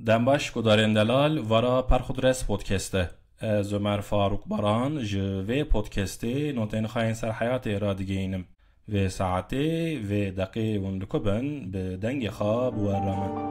دنباش گدارن دلال ورا پرخودرس پودکسته از عمر فاروق باران جوی پودکسته نوتین خاین سر حیات را دیگینم و ساعته و دقیقه وندکبن به دنگ خواب و رمن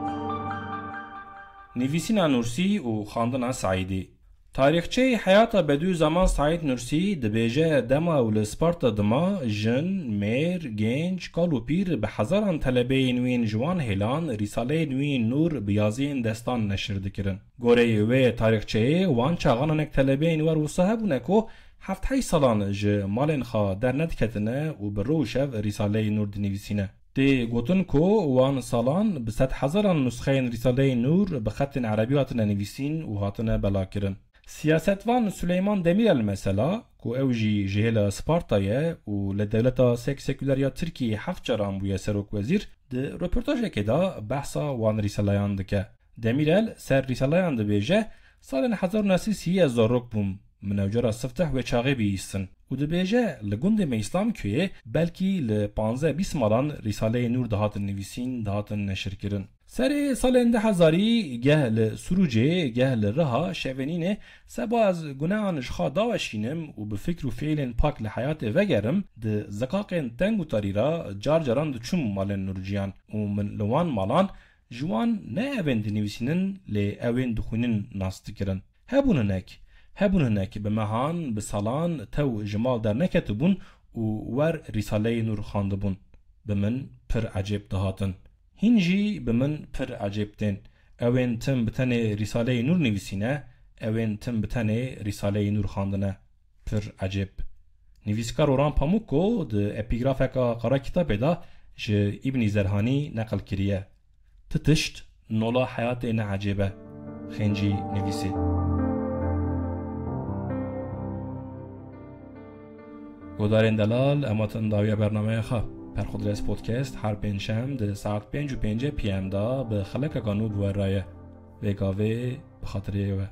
نویسینا نورسی و خواندنا سعیدی تاریخچه حیات بدو زمان سعید نورسی دبیجه دما و لسپارتا دما جن، میر، گنج، کالو پیر به هزاران طلبه نوین جوان هلان رساله نوین نور بیازین دستان نشر دکرن. گوره و تاریخچه وان چاغانانک طلبه نوار و صاحبونکو هفت سالان ج مالن خا در ندکتنه و بروشف رساله نور دنویسینه. دی گوتن کو وان سالان به 100,000 نسخه رساله نور به خط عربی هاتنه نویسین و هاتنه بلا کرن. سیاستوان سلیمان دمیرل مثلا کو اوجی جهل سپارتایه و لدولتا سکولاریا ترکی هفت جرام بوی سروک وزیر ده رپورتاج که دا بحثا وان ریسالایان دکه دمیرل سر ریسالایان ده بیجه سال 1930 زاروک بوم منوجر صفتح و چاقی بیستن و ده بیجه لگند میسلام که بلکی ل 15-20 مالان ریساله نور دهاتن نویسین دهاتن نشر کرن سر سال 2000 گهل سروجه گهل رها شونینه سبا از گناهان جخا داوشینم و به فکر و فعل پاک لحیات وگرم ده زقاقین تنگ و تاریرا جار جاران ده چوم مالن نورجیان و من لوان مالان جوان نه اوین دنویسینن لی اوین دخونن ناست کرن هبوننک به مهان به سالان تو جمال در نکتبون و ور رساله نور خانده بون به من پر عجب دهاتن هنجی به من پر عجبتن اوین تم بتنه رساله نور نویسینه اوین تم بتنه رساله نور خواندنه پر عجب نویسکار اوران پاموکو ده اپیگرافکا قرا کتاب دا جه ابن زرهانی نقل کریه تتشت نولا حیات نه عجبه خنجی نویسی گودارین دلال اماتن داویه برنامه خواه پرخودرس پودکست هر پنجشنبه ده ساعت 5:05 PM دا به خلق کانو بوارایه وگاوه بخاطریه